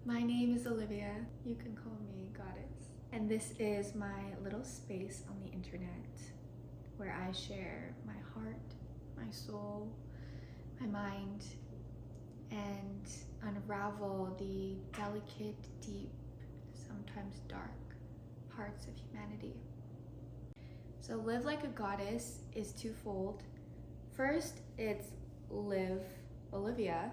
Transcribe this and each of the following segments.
My name is Olivia. You can call me Goddess. And this is my little space on the internet where I share my heart, my soul, my mind, and unravel the delicate, deep, sometimes dark parts of humanity. So live like a goddess is twofold. First, it's live Olivia,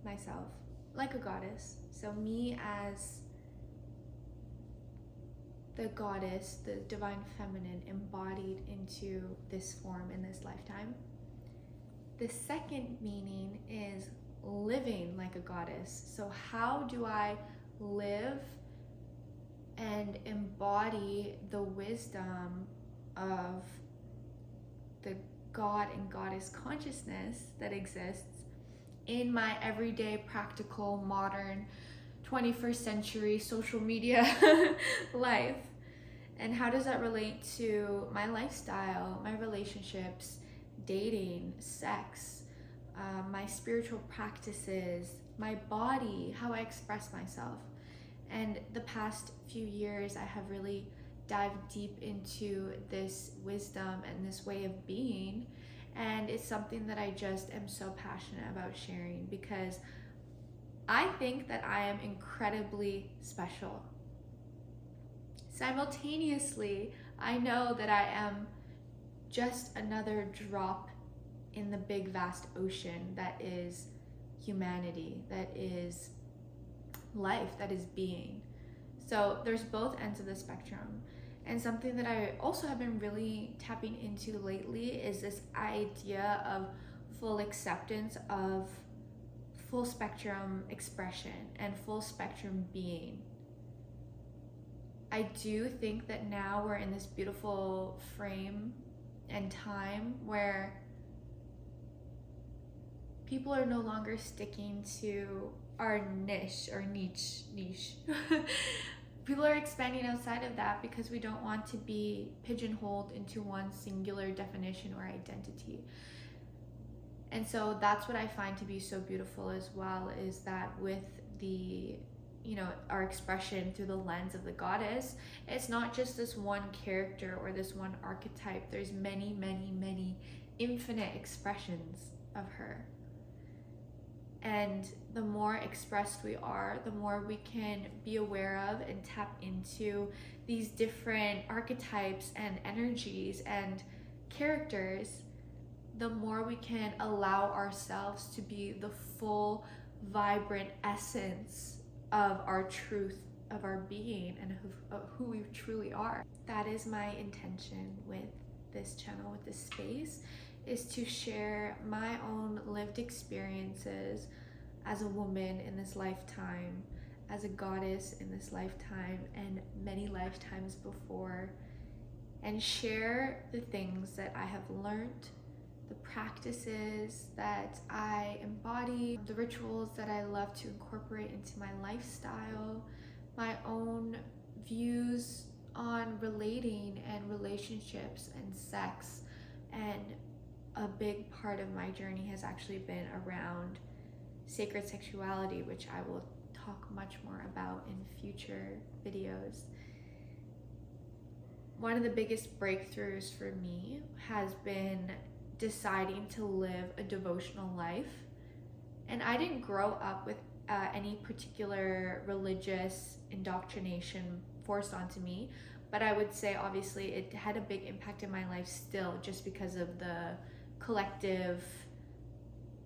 myself, like a goddess. So me as the goddess, the divine feminine, embodied into this form in this lifetime. The second meaning is living like a goddess. So how do I live and embody the wisdom of the God and goddess consciousness that exists in my everyday, practical, modern, 21st century social media life? And how does that relate to my lifestyle, my relationships, dating, sex, my spiritual practices, my body, how I express myself? And the past few years, I have really dived deep into this wisdom and this way of being. And it's something that I just am so passionate about sharing, because I think that I am incredibly special. Simultaneously, I know that I am just another drop in the big vast ocean that is humanity, that is life, that is being. So there's both ends of the spectrum. And something that I also have been really tapping into lately is this idea of full acceptance of full spectrum expression and full spectrum being. I do think that now we're in this beautiful frame and time where people are no longer sticking to our niche or niche. People are expanding outside of that because we don't want to be pigeonholed into one singular definition or identity. And so that's what I find to be so beautiful as well, is that with the, our expression through the lens of the goddess, it's not just this one character or this one archetype. There's many, many, many infinite expressions of her. And the more expressed we are, the more we can be aware of and tap into these different archetypes and energies and characters, the more we can allow ourselves to be the full, vibrant essence of our truth, of our being, and of who we truly are. That is my intention with this channel, with this space, is to share my own lived experiences as a woman in this lifetime, as a goddess in this lifetime, and many lifetimes before, and share the things that I have learned, the practices that I embody, the rituals that I love to incorporate into my lifestyle, my own views on relating and relationships and sex. And a big part of my journey has actually been around sacred sexuality, which I will talk much more about in future videos. One of the biggest breakthroughs for me has been deciding to live a devotional life. And I didn't grow up with any particular religious indoctrination forced onto me, but I would say obviously it had a big impact in my life still, just because of the collective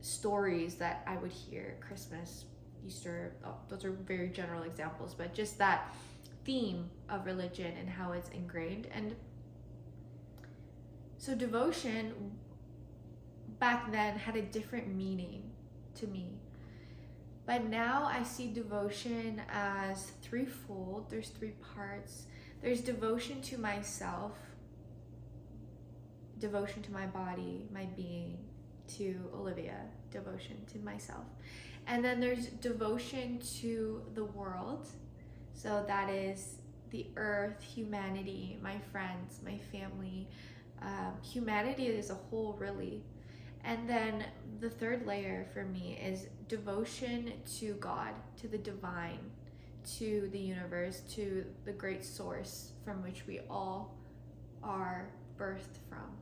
stories that I would hear, Christmas, Easter, those are very general examples, but just that theme of religion and how it's ingrained. And so devotion back then had a different meaning to me, but now I see devotion as threefold. There's three parts. There's devotion to myself, devotion to my body, my being, to Olivia, devotion to myself. And then there's devotion to the world. So that is the earth, humanity, my friends, my family, humanity as a whole, really. And then the third layer for me is devotion to God, to the divine, to the universe, to the great source from which we all are birthed from.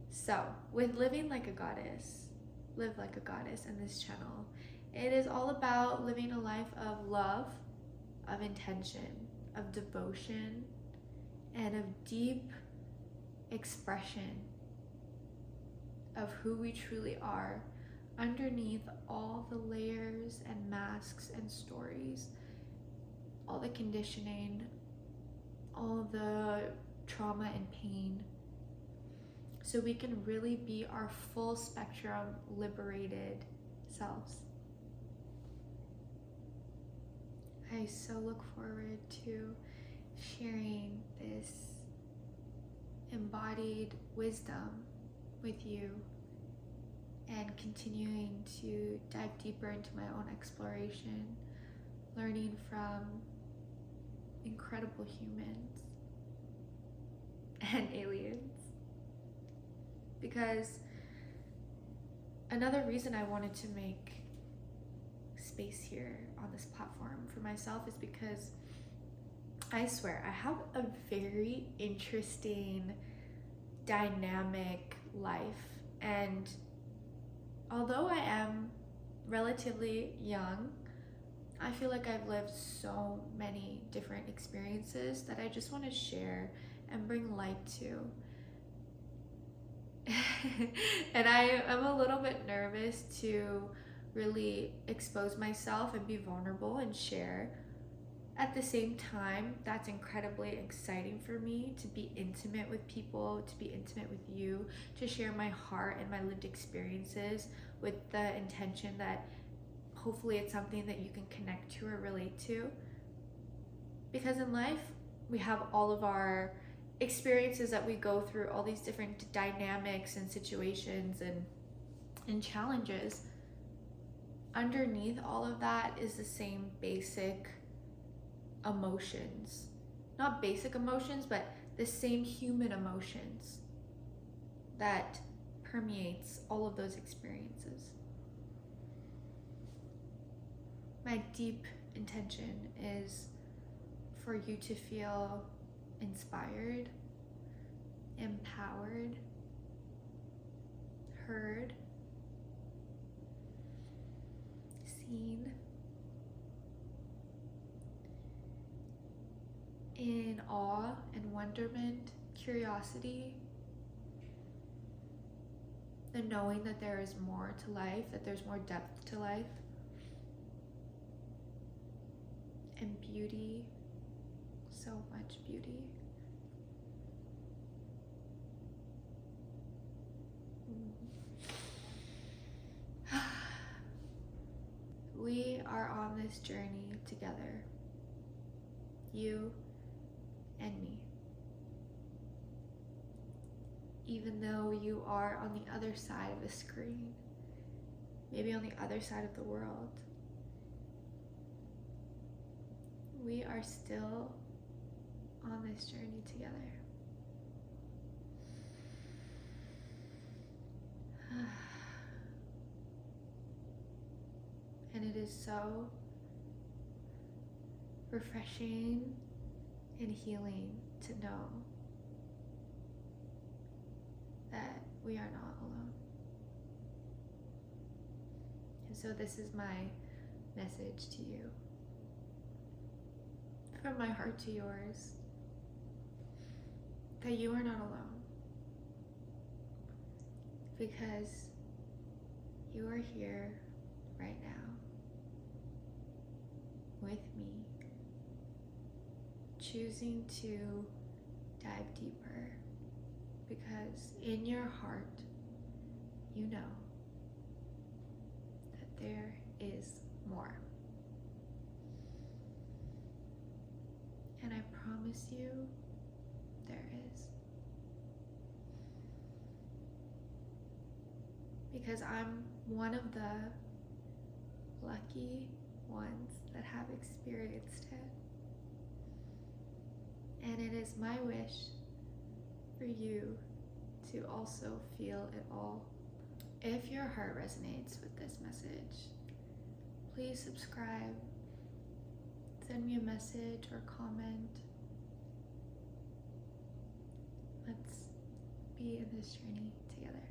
So, with living like a goddess, live like a goddess in this channel, it is all about living a life of love, of intention, of devotion, and of deep expression of who we truly are underneath all the layers and masks and stories, all the conditioning, all the trauma and pain, so we can really be our full spectrum liberated selves. I so look forward to sharing this embodied wisdom with you and continuing to dive deeper into my own exploration, learning from incredible humans and aliens. Because another reason I wanted to make space here on this platform for myself is because I swear I have a very interesting, dynamic life. And although I am relatively young, I feel like I've lived so many different experiences that I just want to share and bring light to. And I am a little bit nervous to really expose myself and be vulnerable and share. At the same time, that's incredibly exciting for me to be intimate with people, to be intimate with you, to share my heart and my lived experiences with the intention that hopefully it's something that you can connect to or relate to. Because in life, we have all of our experiences that we go through, all these different dynamics and situations and challenges. Underneath all of that is the same basic emotions. Not basic emotions, but the same human emotions that permeates all of those experiences. My deep intention is for you to feel inspired, empowered, heard, seen, in awe and wonderment, curiosity, the knowing that there is more to life, that there's more depth to life, and beauty, so much beauty. We are on this journey together, you and me. Even though you are on the other side of a screen, maybe on the other side of the world, we are still on this journey together. And it is so refreshing and healing to know that we are not alone. And so this is my message to you, from my heart to yours, that you are not alone, because you are here right now with me, choosing to dive deeper, because in your heart you know that there is more. And I promise you there is. Because I'm one of the lucky ones that have experienced it. And it is my wish for you to also feel it all. If your heart resonates with this message, please subscribe. Send me a message or comment. Let's be in this journey together.